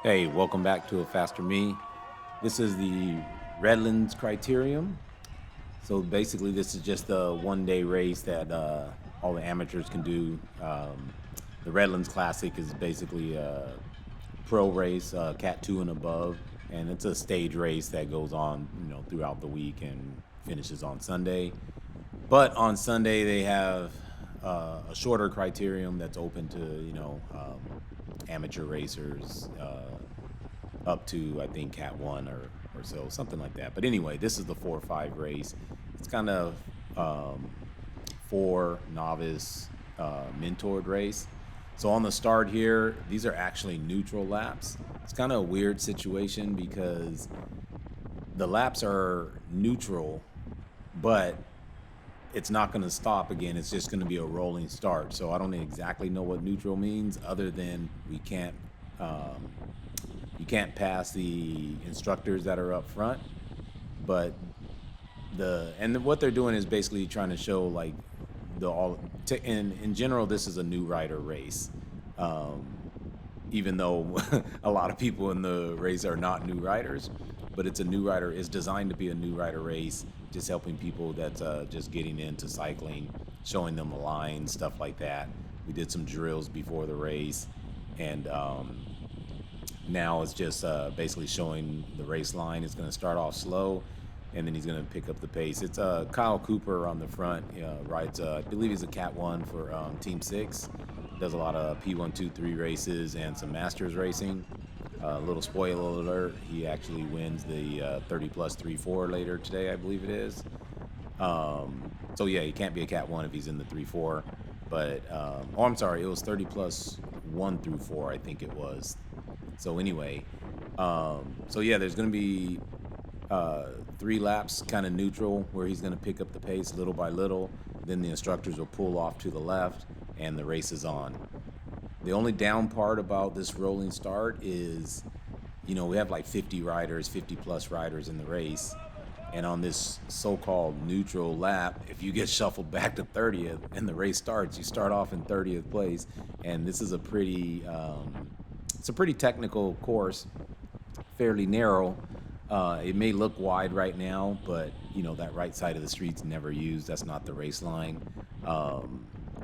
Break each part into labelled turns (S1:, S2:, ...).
S1: Hey, welcome back to A Faster Me. This is the Redlands Criterium. So basically, this is just a one-day race that all the amateurs can do. The Redlands Classic is basically a pro race, Cat 2 and above, and it's a stage race that goes on, throughout the week and finishes on Sunday. But on Sunday, they have a shorter criterium that's open to, amateur racers up to, I think, Cat 1 or so, something like that. But anyway, this is the 4-5 race. It's kind of for novice mentored race. So on the start here, these are actually neutral laps. It's kind of a weird situation because the laps are neutral, but it's not going to stop again. It's just going to be a rolling start. So I don't exactly know what neutral means, other than you can't pass the instructors that are up front. But what they're doing is basically trying to show like in general, this is a new rider race. Even though a lot of people in the race are not new riders, but it's designed to be a new rider race, just helping people that's just getting into cycling, showing them the lines, stuff like that. We did some drills before the race, and now it's just basically showing the race line. It's going to start off slow, and then he's going to pick up the pace. It's Kyle Cooper on the front, rides, I believe he's a Cat 1 for Team 6. Does a lot of P1, 2, 3 races and some Masters racing. Little spoiler alert, he actually wins the 30 plus 3-4 later today, I believe it is. So yeah, he can't be a Cat 1 if he's in the 3-4. But, I'm sorry, it was 30 plus 1 through 4, I think it was. So anyway, so yeah, there's going to be 3 laps kind of neutral, where he's going to pick up the pace little by little. Then the instructors will pull off to the left, and the race is on. The only down part about this rolling start is, we have like 50 riders, 50 plus riders in the race. And on this so-called neutral lap, if you get shuffled back to 30th and the race starts, you start off in 30th place. And this is it's a pretty technical course, fairly narrow. It may look wide right now, but that right side of the street's never used. That's not the race line.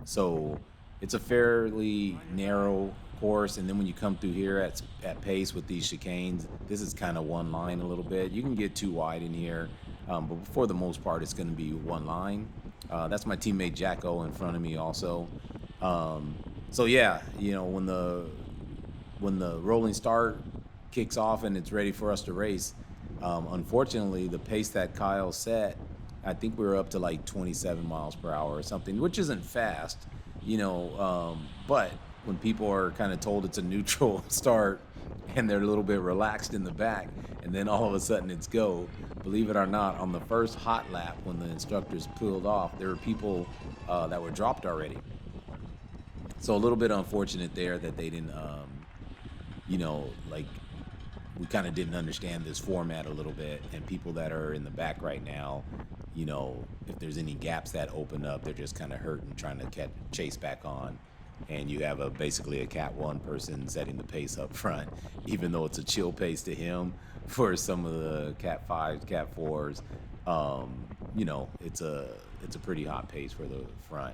S1: So it's a fairly narrow course, and then when you come through here at pace with these chicanes, this is kind of one line a little bit. You can get too wide in here, but for the most part, it's going to be one line. That's my teammate Jacko in front of me also. So yeah, when the rolling start kicks off and it's ready for us to race, unfortunately, the pace that Kyle set, I think we were up to like 27 miles per hour or something, which isn't fast, but when people are kind of told it's a neutral start and they're a little bit relaxed in the back, and then all of a sudden it's go, believe it or not, on the first hot lap when the instructors pulled off, there were people that were dropped already. So a little bit unfortunate there that they didn't, like, we kind of didn't understand this format a little bit, and people that are in the back right now, if there's any gaps that open up, they're just kind of hurting, trying to chase back on. And you have basically a Cat 1 person setting the pace up front, even though it's a chill pace to him. For some of the Cat 5s, Cat 4s, it's a pretty hot pace for the front.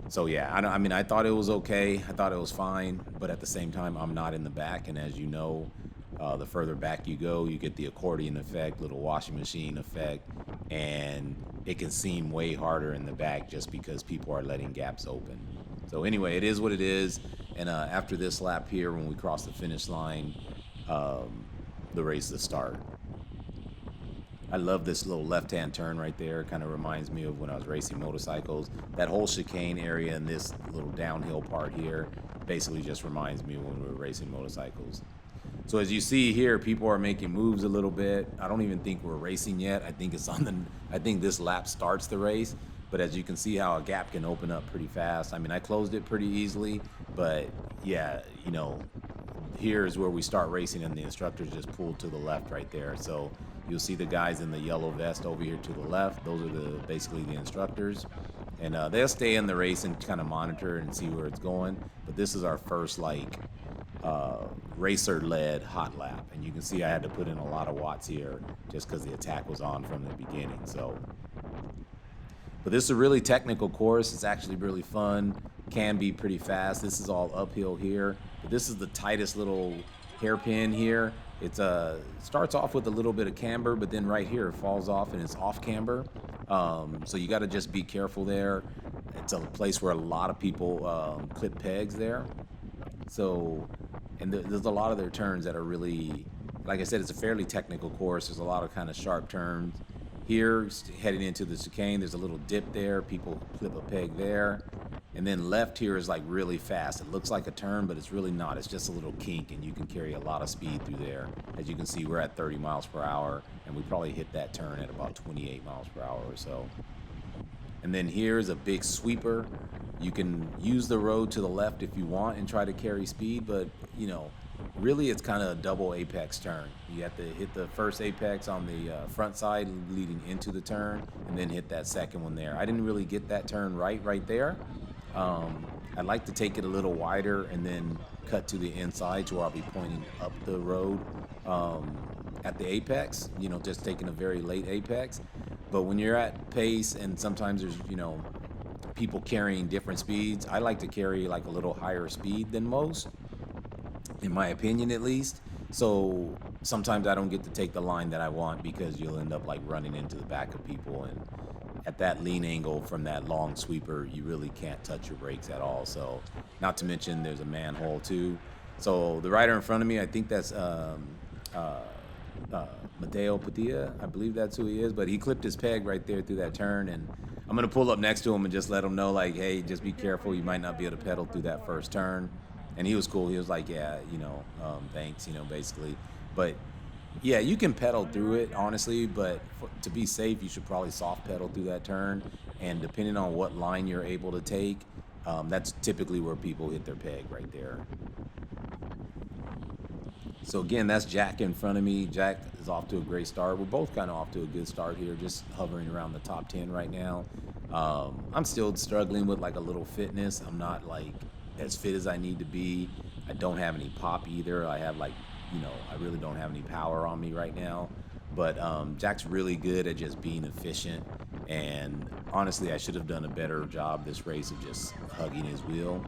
S1: So yeah, I thought it was okay. I thought it was fine, but at the same time, I'm not in the back, and as you know, the further back you go, you get the accordion effect, little washing machine effect, and it can seem way harder in the back just because people are letting gaps open. So anyway, it is what it is, and after this lap here, when we cross the finish line, the race will start. I love this little left-hand turn right there. Kind of reminds me of when I was racing motorcycles. That whole chicane area and this little downhill part here basically just reminds me of when we were racing motorcycles. So as you see here, people are making moves a little bit. I don't even think we're racing yet. I think this lap starts the race. But as you can see how a gap can open up pretty fast. I closed it pretty easily, but yeah, here is where we start racing, and the instructors just pulled to the left right there. So you'll see the guys in the yellow vest over here to the left. Those are basically the instructors, and they'll stay in the race and kind of monitor and see where it's going. But this is our first racer-led hot lap, and you can see I had to put in a lot of watts here just because the attack was on from the beginning. So, but this is a really technical course. It's actually really fun. Can be pretty fast. This is all uphill here, but this is the tightest little hairpin here. It starts off with a little bit of camber, but then right here it falls off and it's off camber. So you got to just be careful there. It's a place where a lot of people clip pegs there. So, and there's a lot of their turns that are really, like I said, it's a fairly technical course. There's a lot of kind of sharp turns. Here, heading into the chicane, there's a little dip there. People clip a peg there. And then left here is like really fast. It looks like a turn, but it's really not. It's just a little kink, and you can carry a lot of speed through there. As you can see, we're at 30 miles per hour, and we probably hit that turn at about 28 miles per hour or so. And then here's a big sweeper. You can use the road to the left if you want and try to carry speed, but you know, really it's kind of a double apex turn. You have to hit the first apex on the front side leading into the turn, and then hit that second one there. I didn't really get that turn right there. I'd like to take it a little wider and then cut to the inside to where I'll be pointing up the road at the apex, you know, just taking a very late apex. But when you're at pace and sometimes there's, you know, people carrying different speeds, I like to carry like a little higher speed than most, in my opinion at least. So sometimes I don't get to take the line that I want because you'll end up like running into the back of people, and at that lean angle from that long sweeper, you really can't touch your brakes at all. So, not to mention there's a manhole too. So the rider in front of me, I think that's Mateo Padilla. I believe that's who he is, but he clipped his peg right there through that turn, and I'm gonna pull up next to him and just let him know, like, hey, just be careful. You might not be able to pedal through that first turn. And he was cool. He was like, yeah, you know, thanks, you know, basically. But yeah, you can pedal through it, honestly, but to be safe, you should probably soft pedal through that turn. And depending on what line you're able to take, that's typically where people hit their peg right there. So again, that's Jack in front of me. Jack is off to a great start. We're both kind of off to a good start here, just hovering around the top 10 right now. I'm still struggling with like a little fitness. I'm not like as fit as I need to be. I don't have any pop either. I have like, you know, I really don't have any power on me right now. But Jack's really good at just being efficient. And honestly, I should have done a better job this race of just hugging his wheel.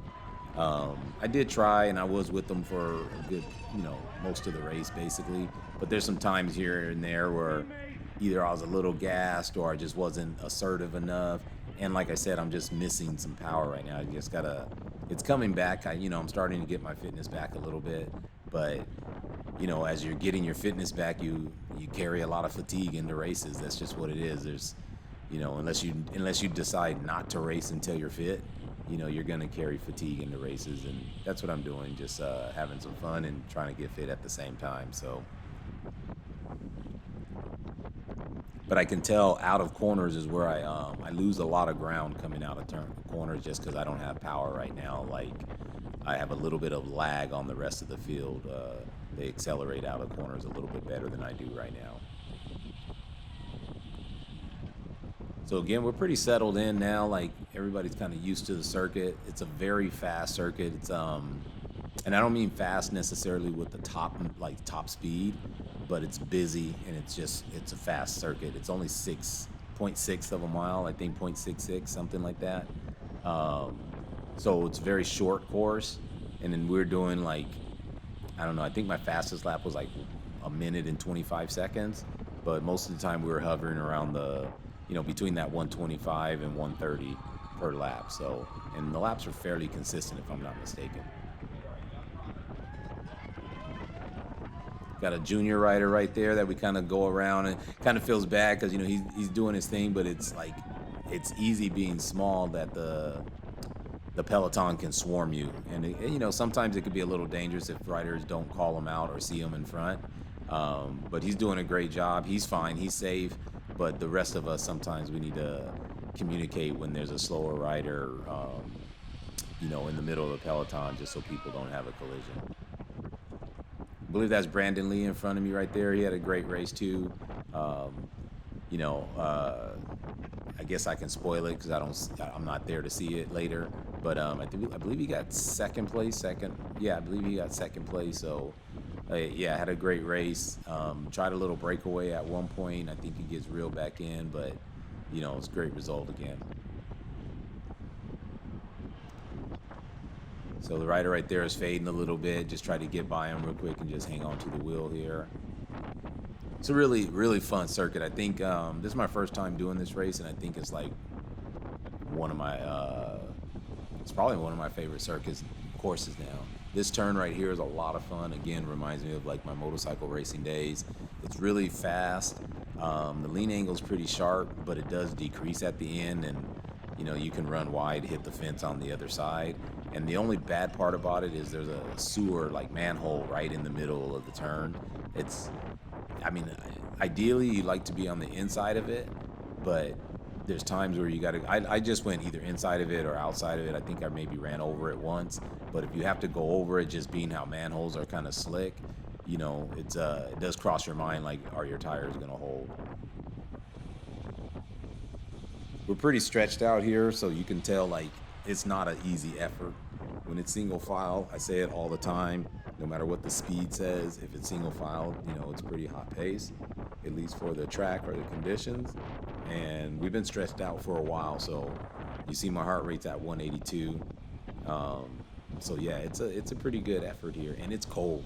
S1: I did try, and I was with him for a good, you know, most of the race basically. But there's some times here and there where either I was a little gassed or I just wasn't assertive enough. And like I said, I'm just missing some power right now. I just gotta, it's coming back. I'm starting to get my fitness back a little bit. But, you know, as you're getting your fitness back, you carry a lot of fatigue into races. That's just what it is. There's, you know, unless you decide not to race until you're fit, you know, you're gonna carry fatigue into races, and that's what I'm doing. Just having some fun and trying to get fit at the same time. So, but I can tell out of corners is where I lose a lot of ground coming out of corners just because I don't have power right now. Like, I have a little bit of lag on the rest of the field. They accelerate out of corners a little bit better than I do right now. So again, we're pretty settled in now. Like, everybody's kind of used to the circuit. It's a very fast circuit. It's and I don't mean fast necessarily with the top speed, but it's busy and it's a fast circuit. It's only 6.6 of a mile, I think 0.66, something like that. So it's a very short course, and then we're doing like, I don't know, I think my fastest lap was like 1 minute and 25 seconds, but most of the time we were hovering around the, you know, between that 125 and 130 per lap. So, and the laps are fairly consistent if I'm not mistaken. Got a junior rider right there that we kind of go around, and kind of feels bad because, you know, he's doing his thing, but it's like, it's easy being small that the Peloton can swarm you. And you know, sometimes it could be a little dangerous if riders don't call him out or see him in front. But he's doing a great job. He's fine. He's safe. But the rest of us, sometimes we need to communicate when there's a slower rider, you know, in the middle of the Peloton, just so people don't have a collision. I believe that's Brandon Lee in front of me right there. He had a great race too. You know, I guess I can spoil it because I'm not there to see it later. But I believe he got second place. Second, yeah, I believe he got second place. So, yeah, had a great race. Tried a little breakaway at one point. I think he gets reeled back in, but it's a great result again. So the rider right there is fading a little bit. Just try to get by him real quick and just hang on to the wheel here. It's a really, really fun circuit. I think this is my first time doing this race, and I think it's like one of my, it's probably one of my favorite circuits courses now. This turn right here is a lot of fun. Again, reminds me of like my motorcycle racing days. It's really fast. The lean angle is pretty sharp, but it does decrease at the end, and you can run wide, hit the fence on the other side. And the only bad part about it is there's a sewer, like manhole, right in the middle of the turn. Ideally you'd like to be on the inside of it, but there's times where you gotta, I just went either inside of it or outside of it. I think I maybe ran over it once, but if you have to go over it, just being how manholes are kind of slick, it does cross your mind, like, are your tires gonna hold? We're pretty stretched out here, so you can tell, like, it's not an easy effort. When it's single file, I say it all the time, no matter what the speed says, if it's single file, it's pretty hot pace, at least for the track or the conditions. And we've been stretched out for a while, so you see my heart rate's at 182. So yeah, it's a pretty good effort here, and it's cold.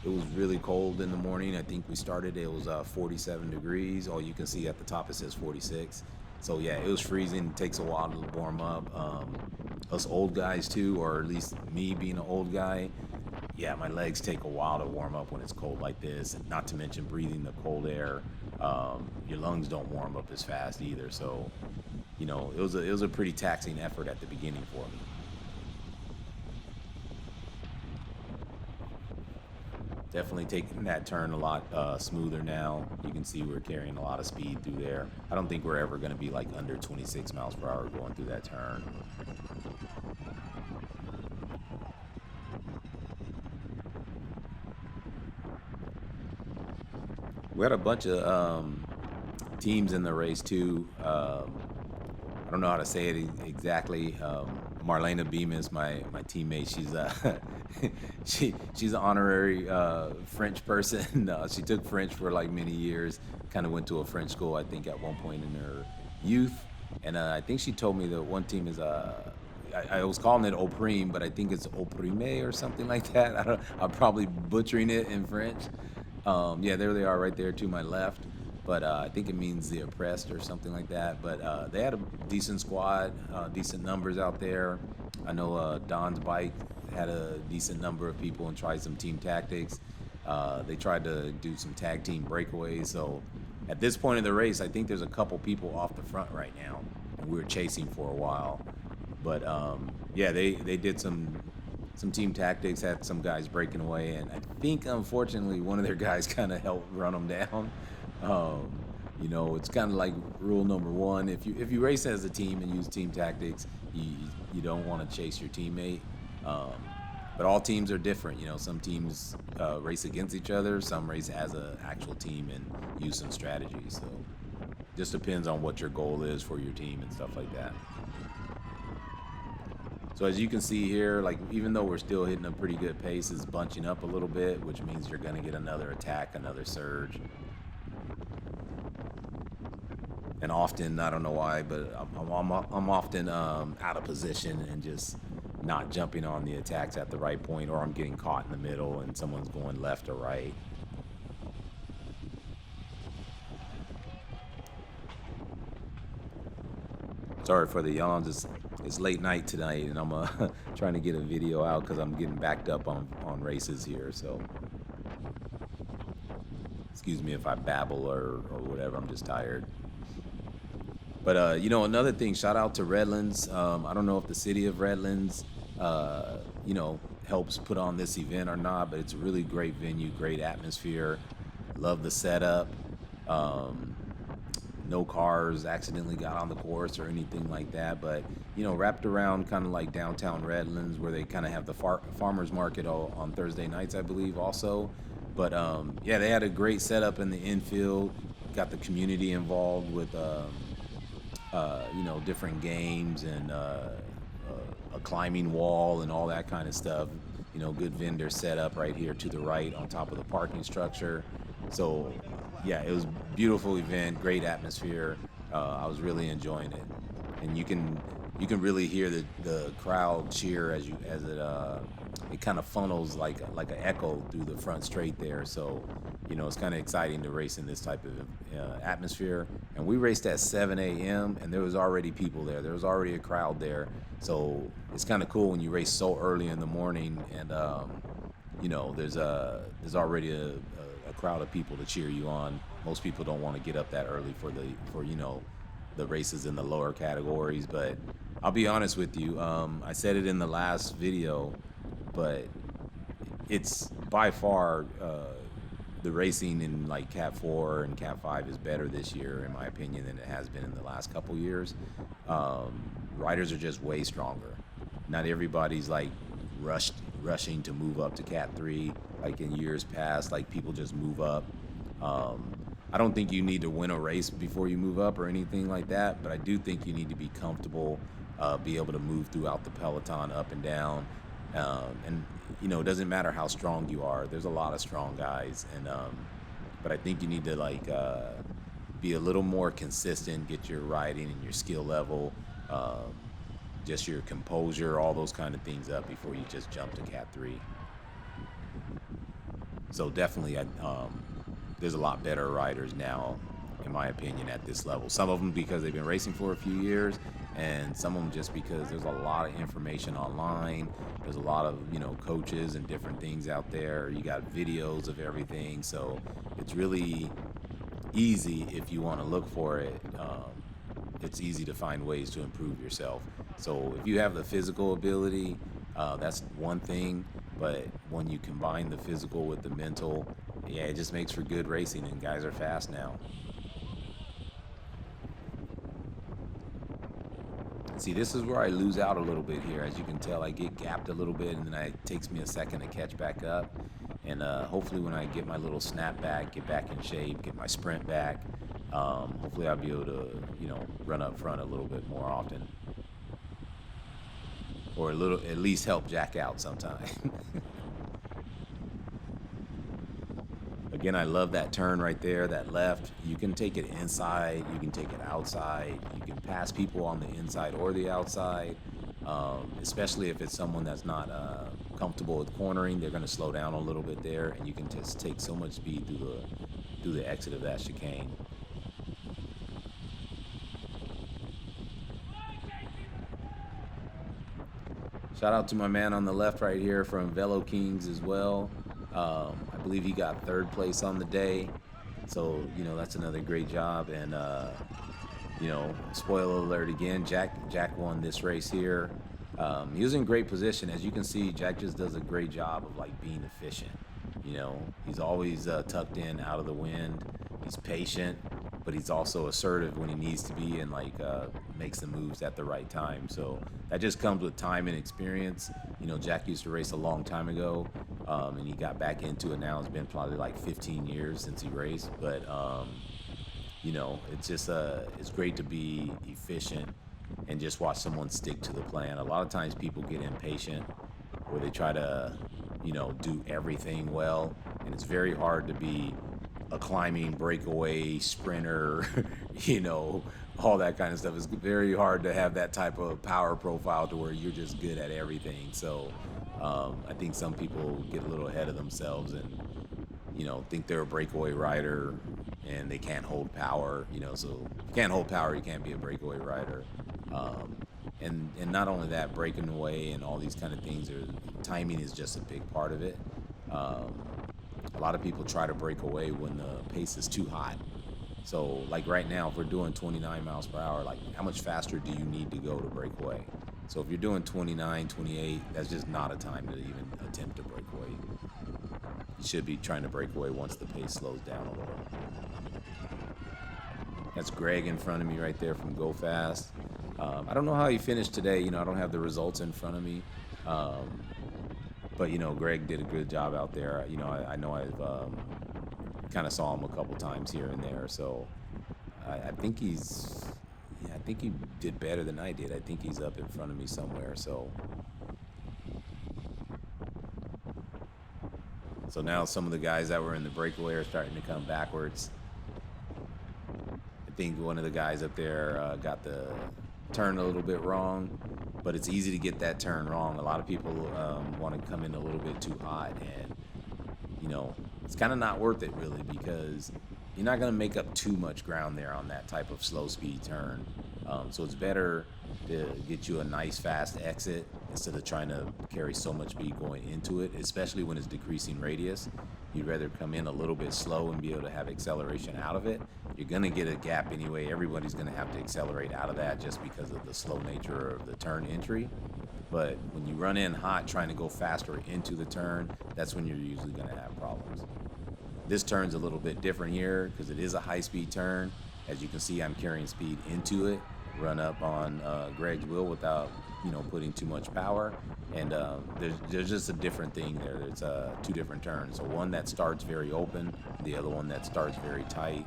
S1: It was really cold in the morning. I think we started, it was 47 degrees. All you can see at the top, it says 46. So yeah, it was freezing. It takes a while to warm up. Us old guys too, or at least me being an old guy, yeah, my legs take a while to warm up when it's cold like this. And not to mention breathing the cold air. Your lungs don't warm up as fast either. So, it was a pretty taxing effort at the beginning for me. Definitely taking that turn a lot smoother now. You can see we're carrying a lot of speed through there. I don't think we're ever going to be like under 26 miles per hour going through that turn. We had a bunch of teams in the race too. I don't know how to say it exactly. Marlena Bemis, my teammate, she's an honorary French person. She took French for like many years. Kind of went to a French school, I think, at one point in her youth. And I think she told me that one team is I was calling it Oprime, but I think it's Oprime or something like that. I'm probably butchering it in French. Yeah, there they are right there to my left. But I think it means the oppressed or something like that. But they had a decent squad, decent numbers out there. I know Don's bike had a decent number of people and tried some team tactics. They tried to do some tag team breakaways. So at this point in the race, I think there's a couple people off the front right now. And we were chasing for a while. But yeah, they did some team tactics, had some guys breaking away. And I think, unfortunately, one of their guys kind of helped run them down. It's kind of like rule number one. If you race as a team and use team tactics, you don't want to chase your teammate. But all teams are different. Some teams race against each other. Some race as an actual team and use some strategies. So just depends on what your goal is for your team and stuff like that. So as you can see here, like, even though we're still hitting a pretty good pace, it's bunching up a little bit, which means you're going to get another attack, another surge. And often, I don't know why, but I'm often out of position and just not jumping on the attacks at the right point, or I'm getting caught in the middle and someone's going left or right. Sorry for the yawns. It's late night tonight, and I'm trying to get a video out because I'm getting backed up on races here. So excuse me if I babble or whatever. I'm just tired. But another thing, shout out to Redlands. I don't know if the city of Redlands helps put on this event or not, but it's a really great venue, great atmosphere. Love the setup. No cars accidentally got on the course or anything like that, but wrapped around kind of like downtown Redlands, where they kind of have the farmers market on Thursday nights, I believe, also. But yeah, they had a great setup in the infield. Got the community involved with different games and a climbing wall and all that kind of stuff. Good vendor set up right here to the right on top of the parking structure. So, yeah, it was a beautiful event, great atmosphere. I was really enjoying it, and you can really hear the crowd cheer as it kind of funnels like an echo through the front straight there. So, it's kind of exciting to race in this type of atmosphere. And we raced at 7 a.m. and there was already people there. There was already a crowd there. So it's kind of cool when you race so early in the morning and there's already a crowd of people to cheer you on. Most people don't want to get up that early for the races in the lower categories. But I'll be honest with you. I said it in the last video, but it's by far the racing in like Cat 4 and Cat 5 is better this year, in my opinion, than it has been in the last couple years. Riders are just way stronger. Not everybody's like rushing to move up to Cat 3 like in years past. Like people just move up. I don't think you need to win a race before you move up or anything like that, but I do think you need to be comfortable, be able to move throughout the peloton up and down. And it doesn't matter how strong you are. There's a lot of strong guys, but I think you need to be a little more consistent, get your riding and your skill level, just your composure, all those kind of things up before you just jump to Cat 3. So definitely, there's a lot better riders now, in my opinion, at this level. Some of them because they've been racing for a few years, and some of them just because there's a lot of information online. There's a lot of coaches and different things out there. You got videos of everything, so it's really easy if you want to look for it. It's easy to find ways to improve yourself. So if you have the physical ability, that's one thing, but when you combine the physical with the mental, yeah, it just makes for good racing, and guys are fast now. See, this is where I lose out a little bit here. As you can tell, I get gapped a little bit, and then it takes me a second to catch back up. And hopefully when I get my little snap back, get back in shape, get my sprint back, hopefully I'll be able to, run up front a little bit more often. Or at least help Jack out sometime. Again, I love that turn right there, that left. You can take it inside, you can take it outside, you can pass people on the inside or the outside, especially if it's someone that's not comfortable with cornering. They're going to slow down a little bit there, and you can just take so much speed through the exit of that chicane. Shout out to my man on the left right here from Velo Kings as well. I believe he got third place on the day. So, that's another great job. And, spoiler alert again, Jack won this race here. He was in great position. As you can see, Jack just does a great job of being efficient. He's always tucked in out of the wind. He's patient, but he's also assertive when he needs to be, and makes the moves at the right time. So that just comes with time and experience. Jack used to race a long time ago, and he got back into it now. It's been probably 15 years since he raced, but it's just it's great to be efficient and just watch someone stick to the plan. A lot of times people get impatient where they try to do everything well, and it's very hard to be a climbing breakaway sprinter, all that kind of stuff. It's very hard to have that type of power profile to where you're just good at everything. So I think some people get a little ahead of themselves and think they're a breakaway rider and they can't hold power. So if you can't hold power, you can't be a breakaway rider. And not only that, breaking away and all these kind of things, timing is just a big part of it. A lot of people try to break away when the pace is too hot. So right now, if we're doing 29 miles per hour, how much faster do you need to go to break away? So if you're doing 29, 28, that's just not a time to even attempt to break away. You should be trying to break away once the pace slows down a little. That's Greg in front of me right there from Go Fast. I don't know how he finished today. I don't have the results in front of me. But, Greg did a good job out there. I know I've kind of saw him a couple times here and there. So I think think he did better than I did. I think he's up in front of me somewhere. So now some of the guys that were in the breakaway are starting to come backwards. I think one of the guys up there got the turn a little bit wrong, but it's easy to get that turn wrong. A lot of people want to come in a little bit too hot, and you know, it's kind of not worth it really, because you're not going to make up too much ground there on that type of slow speed turn. So it's better to get you a nice fast exit instead of trying to carry so much speed going into it, especially when it's decreasing radius. You'd rather come in a little bit slow and be able to have acceleration out of it. You're going to get a gap anyway. Everybody's going to have to accelerate out of that just because of the slow nature of the turn entry. But when you run in hot trying to go faster into the turn, that's when you're usually going to have problems. This turn's a little bit different here because it is a high-speed turn. As you can see, I'm carrying speed into it, run up on Greg's wheel without, putting too much power. And there's just a different thing there. It's two different turns. So one that starts very open, the other one that starts very tight.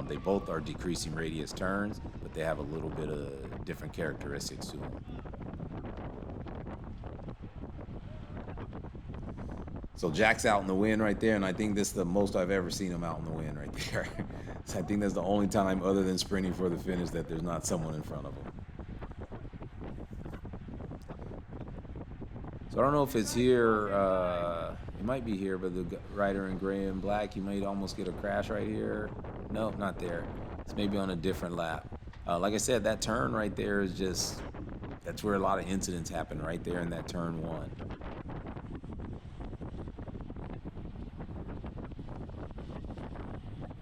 S1: They both are decreasing radius turns, but they have a little bit of different characteristics to them. So Jack's out in the wind right there, and I think this is the most I've ever seen him out in the wind right there. So I think that's the only time other than sprinting for the finish that there's not someone in front of him. So I don't know if it's here. It might be here, but the rider in gray and black, you might almost get a crash right here. No, not there. It's maybe on a different lap. Like I said, that turn right there is just, that's where a lot of incidents happen, right there in that turn one.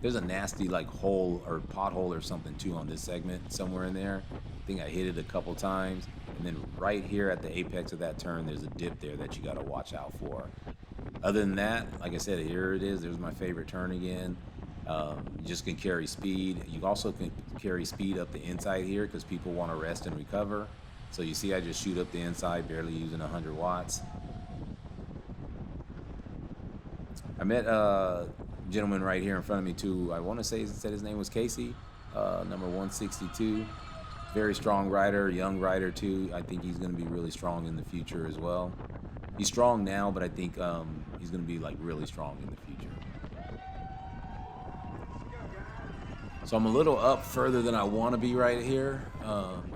S1: There's a nasty hole or pothole or something too on this segment somewhere in there. I think I hit it a couple times. And then right here at the apex of that turn, there's a dip there that you got to watch out for. Other than that, like I said, here it is. There's my favorite turn again. You just can carry speed. You also can carry speed up the inside here because people want to rest and recover. So you see I just shoot up the inside, barely using 100 watts. I met a gentleman right here in front of me too. I want to say said his name was Casey, number 162. Very strong rider, young rider too. I think he's going to be really strong in the future as well. He's strong now, but I think he's going to be really strong in the future. So I'm a little up further than I want to be right here.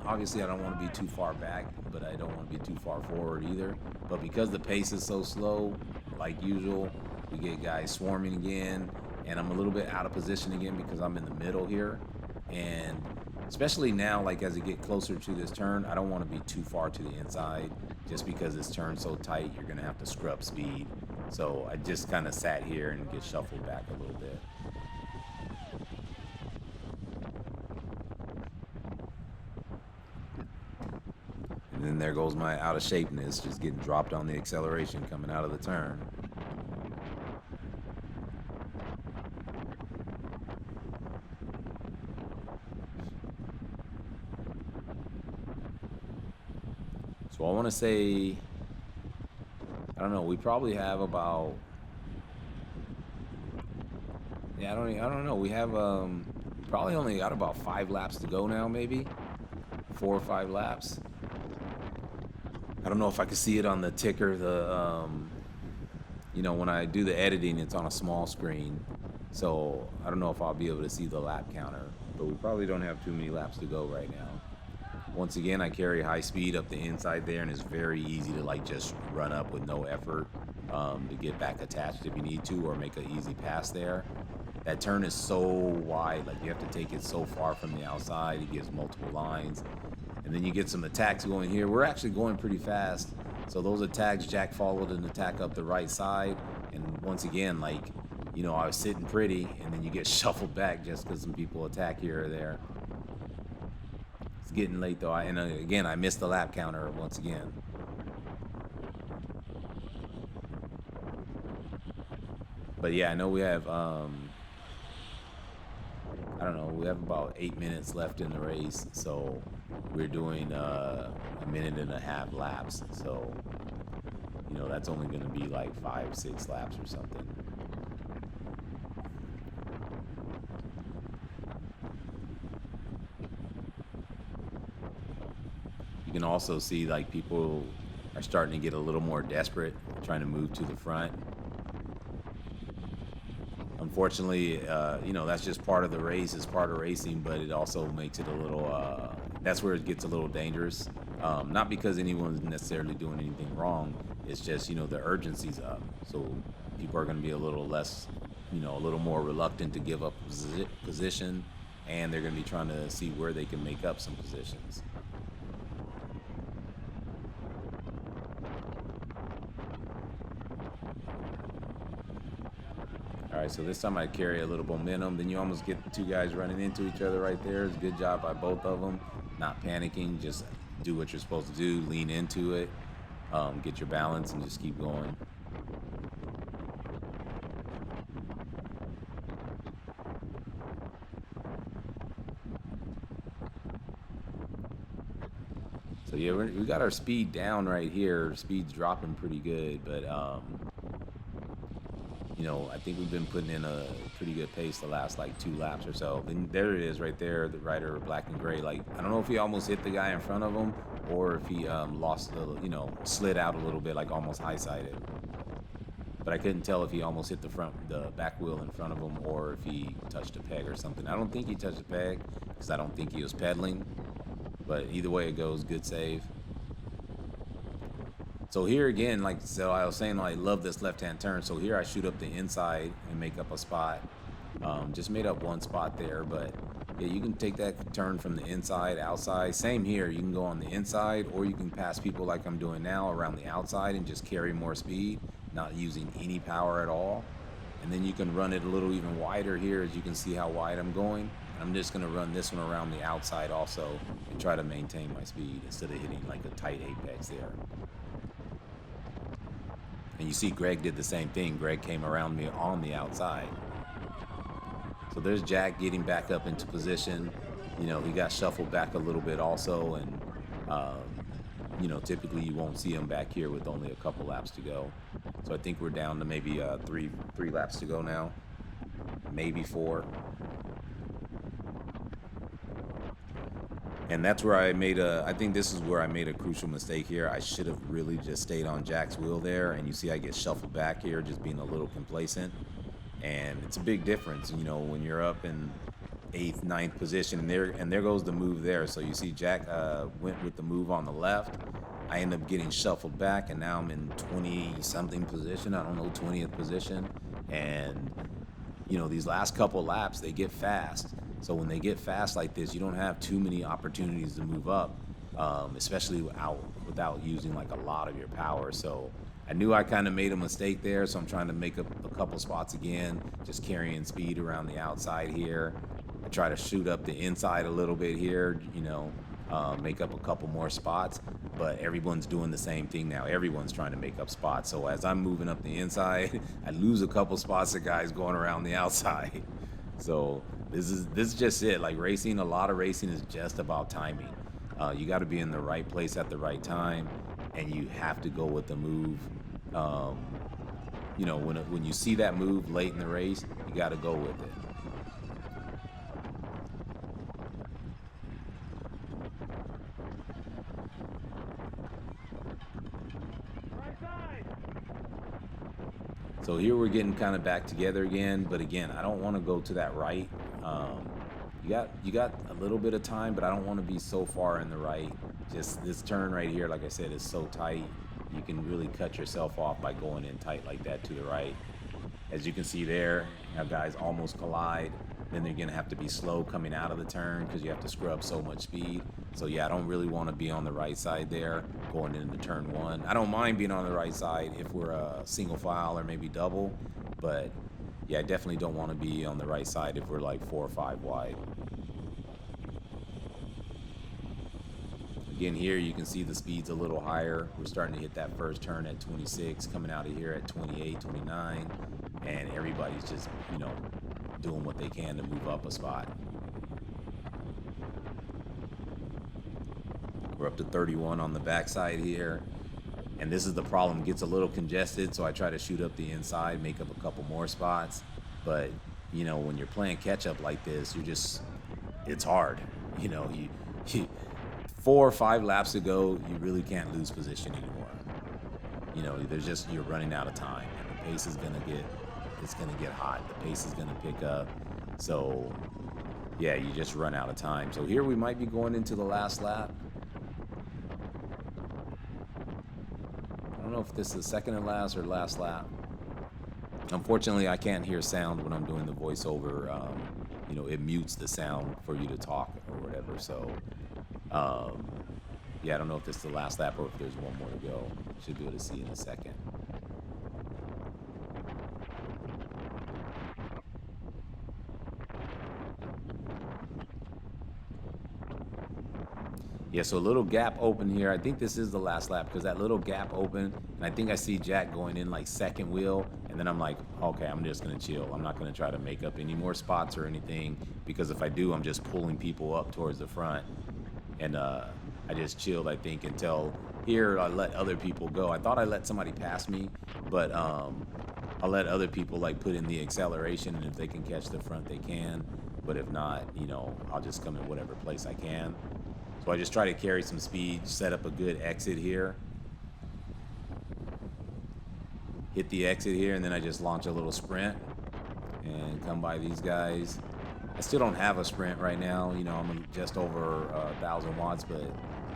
S1: Obviously, I don't want to be too far back, but I don't want to be too far forward either. But because the pace is so slow, like usual, we get guys swarming again, and I'm a little bit out of position again because I'm in the middle here. And especially now, as I get closer to this turn, I don't want to be too far to the inside just because this turn's so tight, you're going to have to scrub speed. So I just kind of sat here and get shuffled back a little bit. And then there goes my out of shapeness, just getting dropped on the acceleration coming out of the turn. So I want to say, I don't know, we probably have about, I don't know, we have probably only got about 5 laps to go now, maybe 4 or 5 laps. I don't know if I can see it on the ticker. When I do the editing, it's on a small screen, so I don't know if I'll be able to see the lap counter, but we probably don't have too many laps to go right now. Once again, I carry high speed up the inside there, and it's very easy to just run up with no effort to get back attached if you need to, or make an easy pass there. That turn is so wide, you have to take it so far from the outside. It gives multiple lines, and then you get some attacks going here. We're actually going pretty fast, so those attacks, Jack followed an attack up the right side, and once again, I was sitting pretty, and then you get shuffled back just because some people attack here or there. It's getting late though, again, I missed the lap counter once again. But yeah, I know we have, I don't know, we have about 8 minutes left in the race, so we're doing 1.5 minute laps, so, that's only going to be 5-6 laps or something. can also see like people are starting to get a little more desperate, trying to move to the front. Unfortunately, that's just part of the race. It's part of racing, but it also makes it a little. That's where it gets a little dangerous. Not because anyone's necessarily doing anything wrong. It's just the urgency's up, so people are going to be a little less, a little more reluctant to give up position, and they're going to be trying to see where they can make up some positions. All right, so this time I carry a little momentum. Then you almost get the two guys running into each other right there. It's a good job by both of them. Not panicking, just do what you're supposed to do. Lean into it, get your balance, and just keep going. So yeah, we got our speed down right here. Speed's dropping pretty good, but I think we've been putting in a pretty good pace the last like 2 laps or so. Then there it is right there, the rider black and gray. Like, I don't know if he almost hit the guy in front of him or if he lost slid out a little bit, like almost high-sided. But I couldn't tell if he almost hit the back wheel in front of him or if he touched a peg or something. I don't think he touched a peg because I don't think he was pedaling. But either way it goes, good save. So here again, I was saying, I love this left-hand turn. So here I shoot up the inside and make up a spot. Just made up one spot there, but yeah, you can take that turn from the inside, outside. Same here, you can go on the inside or you can pass people like I'm doing now around the outside and just carry more speed, not using any power at all. And then you can run it a little even wider here, as you can see how wide I'm going. I'm just gonna run this one around the outside also and try to maintain my speed instead of hitting like a tight apex there. And you see Greg did the same thing. Greg came around me on the outside. So there's Jack getting back up into position. He got shuffled back a little bit also. And, typically you won't see him back here with only a couple laps to go. So I think we're down to maybe three laps to go now. Maybe 4. And that's where I think this is where I made a crucial mistake here. I should have really just stayed on Jack's wheel there. And you see I get shuffled back here, just being a little complacent. And it's a big difference, when you're up in 8th, 9th position, and there goes the move there. So you see Jack went with the move on the left. I end up getting shuffled back, and now I'm in 20-something position. I don't know, 20th position. And, these last couple laps, they get fast. So when they get fast like this, you don't have too many opportunities to move up, especially without using like a lot of your power. So I knew I kind of made a mistake there, so I'm trying to make up a couple spots again, just carrying speed around the outside here. I try to shoot up the inside a little bit here, make up a couple more spots, but everyone's doing the same thing now. Everyone's trying to make up spots. So as I'm moving up the inside, I lose a couple spots of guys going around the outside. So this is just it. Like racing, a lot of racing is just about timing. You got to be in the right place at the right time, and you have to go with the move. When you see that move late in the race, you got to go with it. So here we're getting kind of back together again, but again, I don't want to go to that right. You got a little bit of time, but I don't want to be so far in the right. Just this turn right here, like I said, is so tight. You can really cut yourself off by going in tight like that to the right. As you can see there, you have guys almost collide. Then they're going to have to be slow coming out of the turn because you have to scrub so much speed. So yeah, I don't really want to be on the right side there going into turn 1. I don't mind being on the right side if we're a single file or maybe double, but yeah, I definitely don't want to be on the right side if we're like 4 or 5 wide. Again, here you can see the speed's a little higher. We're starting to hit that first turn at 26, coming out of here at 28, 29, and everybody's just, doing what they can to move up a spot. We're up to 31 on the backside here, and this is the problem. It gets a little congested, so I try to shoot up the inside, make up a couple more spots. But when you're playing catch up like this, it's hard. 4 or 5 laps to go, you really can't lose position anymore. You know, there's just, you're running out of time, and the pace is gonna get, it's gonna get hot. The pace is gonna pick up. So yeah, you just run out of time. So here we might be going into the last lap. I don't know if this is second and last or last lap. Unfortunately, I can't hear sound when I'm doing the voiceover. You know, it mutes the sound for you to talk or whatever. So yeah, I don't know if this is the last lap or if there's one more to go. Should be able to see in a second. Yeah, so a little gap open here. I think this is the last lap because that little gap open, and I think I see Jack going in like second wheel, and then I'm like, okay, I'm just gonna chill. I'm not gonna try to make up any more spots or anything, because if I do, I'm just pulling people up towards the front. And I just chilled, I think, until here I let other people go. I thought I let somebody pass me, but I'll let other people like put in the acceleration, and if they can catch the front, they can. But if not, you know, I'll just come in whatever place I can. So I just try to carry some speed, set up a good exit here. Hit the exit here, and then I just launch a little sprint and come by these guys. I still don't have a sprint right now. You know, I'm just over 1,000 watts, but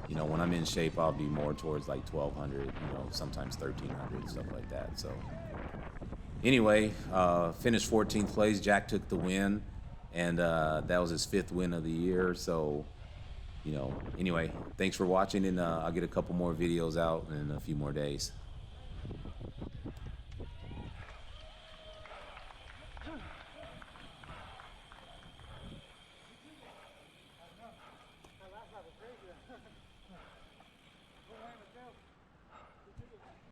S1: you know, when I'm in shape, I'll be more towards like 1,200, you know, sometimes 1,300, stuff like that. So anyway, finished 14th place. Jack took the win, and that was his 5th win of the year. So, you know, anyway, thanks for watching, and I'll get a couple more videos out in a few more days.